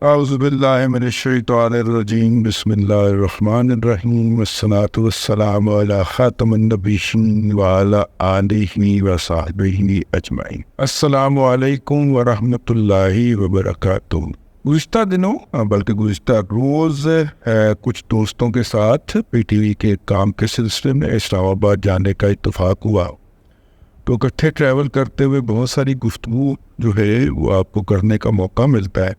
اعوذ باللہ من الشیطان الرجیم بسم اللہ الرحمن الرحیم والصلاة والسلام علی خاتم النبیین وعلی آلہ وصحبہ اجمعین۔ السلام علیکم ورحمۃ اللہ وبرکاتہ۔ گزشتہ دنوں بلکہ گزشتہ روز کچھ دوستوں کے ساتھ پی ٹی وی کے کام کے سلسلے میں اسلام آباد جانے کا اتفاق ہوا، تو اکٹھے ٹریول کرتے ہوئے بہت ساری گفتگو جو ہے وہ آپ کو کرنے کا موقع ملتا ہے۔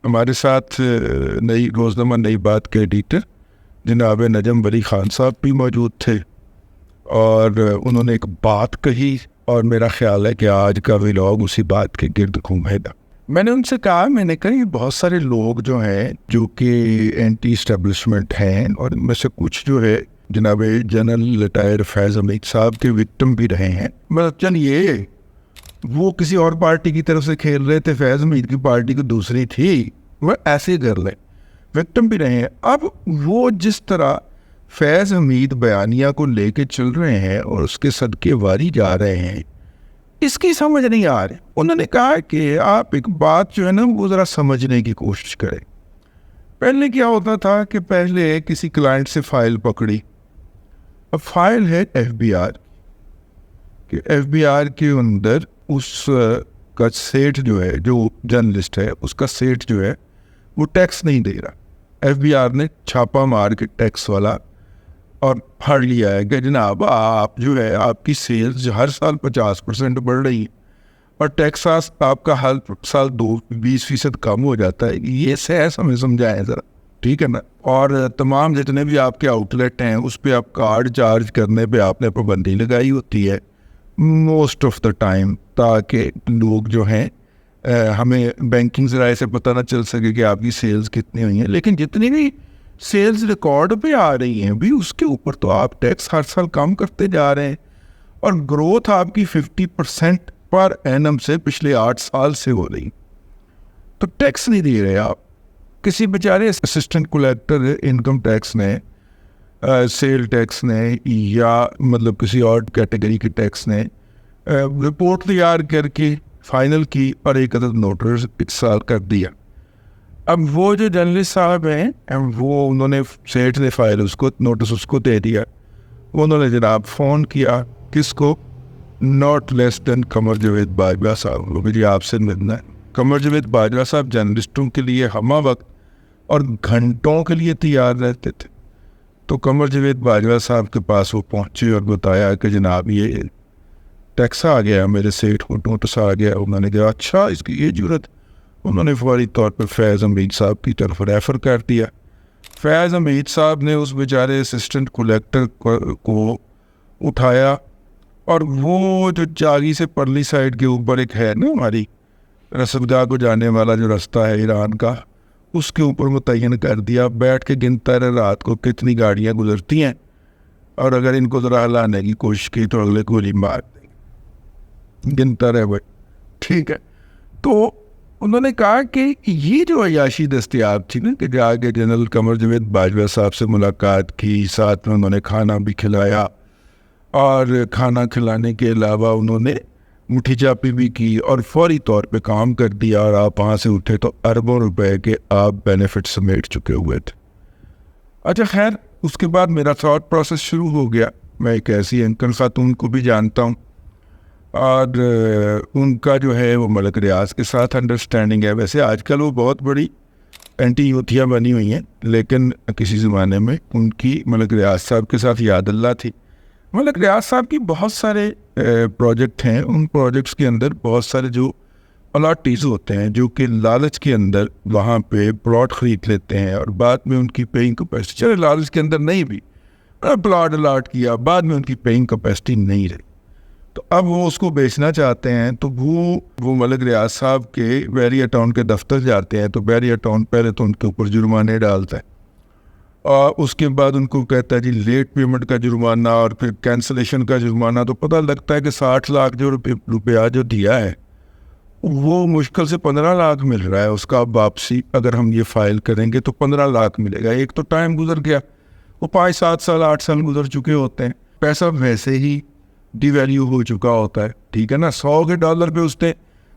ہمارے ساتھ نئی روزنامہ نئی بات کے ایڈیٹر جناب نجم ولی خان صاحب بھی موجود تھے، اور انہوں نے ایک بات کہی اور میرا خیال ہے کہ آج کا ولاگ اسی بات کے گرد گھومے گا۔ میں نے ان سے کہا، میں نے کہا یہ بہت سارے لوگ جو ہیں جو کہ اینٹی اسٹیبلشمنٹ ہیں، اور ان میں سے کچھ جو ہے جناب جنرل ریٹائر فیض حمید صاحب کے وکٹم بھی رہے ہیں۔ مطلب چلیے وہ کسی اور پارٹی کی طرف سے کھیل رہے تھے، فیض حمید کی پارٹی کو دوسری تھی، وہ ایسے کر لیں، وکٹم بھی رہے ہیں۔ اب وہ جس طرح فیض حمید بیانیہ کو لے کے چل رہے ہیں اور اس کے صدقے واری جا رہے ہیں، اس کی سمجھ نہیں آ رہی۔ انہوں نے کہا کہ آپ ایک بات جو ہے نا وہ ذرا سمجھنے کی کوشش کریں۔ پہلے کیا ہوتا تھا کہ پہلے کسی کلائنٹ سے فائل پکڑی، اب فائل ہے ایف بی آر کہ ایف بی آر کے اندر اس کا سیٹ جو ہے، جو جرنلسٹ ہے اس کا سیٹ جو ہے وہ ٹیکس نہیں دے رہا۔ ایف بی آر نے چھاپا مار کے ٹیکس والا اور پھاڑ لیا ہے کہ جناب آپ جو ہے آپ کی سیلز ہر سال 50% بڑھ رہی ہے اور ٹیکس آپ کا ہر سال 20% کم ہو جاتا ہے۔ یہ سیس ہمیں سمجھائیں ذرا، ٹھیک ہے نا؟ اور تمام جتنے بھی آپ کے آؤٹ لیٹ ہیں اس پہ آپ کارڈ چارج کرنے پہ آپ نے پابندی لگائی ہوتی ہے موسٹ آف دا ٹائم، تاکہ لوگ جو ہیں ہمیں بینکنگ ذرائع سے پتہ نہ چل سکے کہ آپ کی سیلز کتنی ہوئی ہیں۔ لیکن جتنی بھی سیلز ریکارڈ پہ آ رہی ہیں بھی اس کے اوپر تو آپ ٹیکس ہر سال کم کرتے جا رہے ہیں، اور گروتھ آپ کی 50% پر اینم سے پچھلے 8 سال سے ہو رہی، تو ٹیکس نہیں دے رہے آپ۔ کسی بیچارے اسسٹنٹ کلیکٹر انکم ٹیکس نے، سیل ٹیکس نے، یا مطلب کسی اور کیٹیگری کے ٹیکس نے رپورٹ تیار کر کے فائنل کی اور ایک عدد نوٹس اتصال کر دیا۔ اب وہ جو جرنلسٹ صاحب ہیں وہ انہوں نے سیٹ نے فائل اس کو نوٹس اس کو دے دیا، انہوں نے جناب فون کیا کس کو؟ ناٹ لیس دین قمر جاوید باجوہ صاحب کو، مجھے آپ سے ملنا ہے۔ قمر جاوید باجوہ صاحب جرنلسٹوں کے لیے ہمہ وقت اور گھنٹوں کے لیے تیار رہتے تھے، تو قمر جاوید باجوہ صاحب کے پاس وہ پہنچے اور بتایا کہ جناب یہ ٹیکس آ گیا، میرے سیٹ کو نوٹس آ گیا۔ انہوں نے کہا اچھا اس کی یہ جرت، انہوں نے فوری طور پر فیض حمید صاحب کی طرف ریفر کر دیا۔ فیض حمید صاحب نے اس بیچارے اسسٹنٹ کلیکٹر کو اٹھایا، اور وہ جو چاگی سے پرلی سائڈ کے اوپر ایک ہے نا ہماری رسدگاہ کو جانے والا جو رستہ ہے ایران کا، اس کے اوپر متعین کر دیا، بیٹھ کے گنتا رہے رات کو کتنی گاڑیاں گزرتی ہیں، اور اگر ان کو ذرا ہلانے کی کوشش کی تو اگلے گولی مار دیں گے، گنتا رہے بھائی، ٹھیک ہے۔ تو انہوں نے کہا کہ یہ جو عیاشی دستیاب تھی نا کہ جا کے جنرل قمر جاوید باجوہ صاحب سے ملاقات کی، ساتھ میں انہوں نے کھانا بھی کھلایا، اور کھانا کھلانے کے علاوہ انہوں نے مٹھی چاپی بھی کی اور فوری طور پہ کام کر دیا، اور آپ وہاں سے اٹھے تو اربوں روپے کے آپ بینیفٹ سمیٹ چکے ہوئے تھے۔ اچھا خیر، اس کے بعد میرا تھاٹ پروسیس شروع ہو گیا۔ میں ایک ایسی انکل خاتون کو بھی جانتا ہوں، اور ان کا جو ہے وہ ملک ریاض کے ساتھ انڈرسٹینڈنگ ہے۔ ویسے آج کل وہ بہت بڑی اینٹی یوتھیاں بنی ہوئی ہیں، لیکن کسی زمانے میں ان کی ملک ریاض صاحب کے ساتھ یاد اللہ تھی۔ ملک ریاض صاحب کی بہت سارے پروجیکٹ ہیں، ان پروجیکٹس کے اندر بہت سارے جو الاٹیز ہوتے ہیں جو کہ لالچ کے اندر وہاں پہ پلاٹ خرید لیتے ہیں، اور بعد میں ان کی پیئنگ کیپیسٹی، چلے لالچ کے اندر نہیں بھی پلاٹ الاٹ کیا، بعد میں ان کی پیئنگ کیپیسٹی نہیں رہی، تو اب وہ اس کو بیچنا چاہتے ہیں۔ تو وہ ملک ریاض صاحب کے بیریا ٹاؤن کے دفتر جاتے ہیں، تو بیریا ٹاؤن پہلے تو ان کے اوپر جرمانے ڈالتا ہے، اور اس کے بعد ان کو کہتا ہے جی لیٹ پیمنٹ کا جرمانہ اور پھر کینسلیشن کا جرمانہ، تو پتہ لگتا ہے کہ 60 لاکھ جو روپیہ جو دیا ہے وہ مشکل سے 15 لاکھ مل رہا ہے اس کا۔ اب واپسی اگر ہم یہ فائل کریں گے تو 15 لاکھ ملے گا۔ ایک تو ٹائم گزر گیا، وہ 5 7 سال 8 سال گزر چکے ہوتے ہیں، پیسہ ویسے ہی ڈی ویلیو ہو چکا ہوتا ہے، ٹھیک ہے نا۔ 100 کے ڈالر پہ اس نے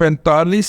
45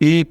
1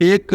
1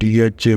DHA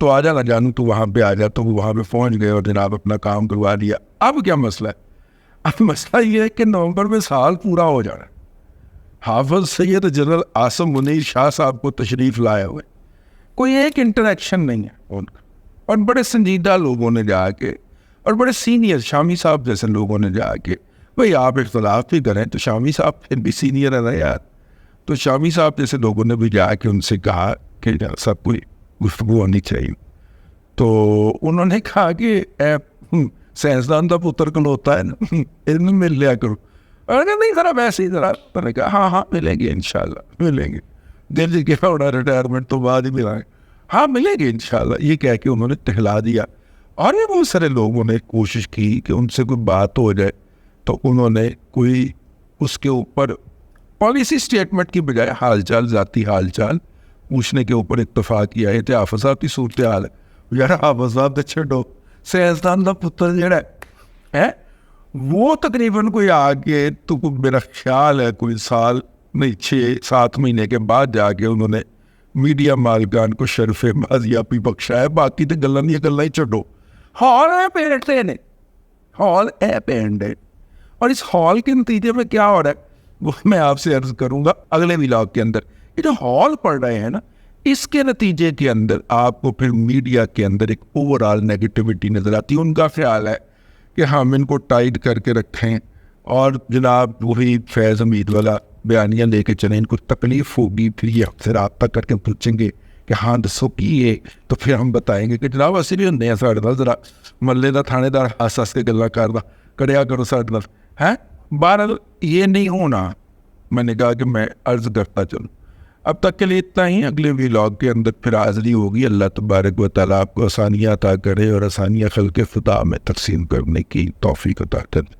تو آ جانا جانو تو وہاں پہ آ جا. تو وہ وہاں پہ پہنچ گئے اور جناب اپنا کام کروا دیا. اب کیا مسئلہ ہے؟ اب مسئلہ یہ ہے کہ نومبر میں سال پورا ہو جانا. حافظ سید جنرل عاصم منیر شاہ صاحب کو تشریف لائے ہوئے, کوئی ایک انٹریکشن نہیں ہے ان کا, اور بڑے سنجیدہ لوگوں نے جا کے, اور بڑے سینئر شامی صاحب جیسے لوگوں نے جا کے, بھئی آپ اختلاف بھی کریں تو شامی صاحب پھر بھی سینئر ہے نا یار. تو شامی صاحب جیسے لوگوں نے بھی جا کے ان سے کہا کہ سب کوئی گفتگو ہونی چاہیے. تو انہوں نے کہا کہ سائنسدان کا پتر کل ہوتا ہے نا, علم مل لیا کرو. اور نہیں ذرا ویسے ہی ذرا, میں نے کہا ہاں ملیں گے انشاءاللہ ملیں گے, دل کیا ہونا ریٹائرمنٹ تو بعد ہی ملیں گے, ہاں ملیں گے انشاءاللہ. یہ کہہ کے انہوں نے ٹہلا دیا. اور یہ بہت سارے لوگوں نے کوشش کی کہ ان سے کوئی بات ہو جائے, تو انہوں نے کوئی اس کے اوپر پالیسی سٹیٹمنٹ کی بجائے حال چال, ذاتی حال چال پوچھنے کے اوپر اتفاق کیا ہے. حافظ صاحب کی صورتحال ہے یار, حافظ صاحب تو چھڈو, سائنسدان کا پتر جڑا ہے وہ تقریباً کوئی آگے تو میرا خیال ہے کوئی سال نہیں 6-7 مہینے کے بعد جا کے انہوں نے میڈیا مالکان کو شرف بازیابی بخشا ہے. باقی تو گلاں دی گلاں ہی چھڈو. ہال ہے پینٹتے نے, ہال ہے پینٹ ہے, اور اس ہال کے نتیجے میں کیا ہو رہا ہے وہ میں آپ سے عرض کروں گا اگلے ولاگ کے اندر. یہ جو ہال پڑھ رہے ہیں نا, اس کے نتیجے کے اندر آپ کو پھر میڈیا کے اندر ایک اوور آل نیگیٹیوٹی نظر آتی ہے. ان کا خیال ہے کہ ہم ان کو ٹائٹ کر کے رکھیں اور جناب وہی فیض حمید والا بیانیہ لے کے چلیں. ان کو تکلیف ہوگی, پھر یہ ہم سے رابطہ کر کے پوچھیں گے کہ ہاں دسو کی ہے, تو پھر ہم بتائیں گے کہ جناب اسی بھی ہوں ساڑھے نال, ذرا محلے کا تھانے دار ہس کے گلا کریا کرو ساڑھے نال ہے. بہرحال یہ نہیں ہونا. میں نے کہا کہ میں عرض کرتا چلوں. اب تک کے لیے اتنا ہی. اگلے ولاگ کے اندر پھر حاضری ہوگی. اللہ تبارک و تعالیٰ آپ کو آسانیاں عطا کرے اور آسانیاں خلق خدا میں تقسیم کرنے کی توفیق عطا کرے.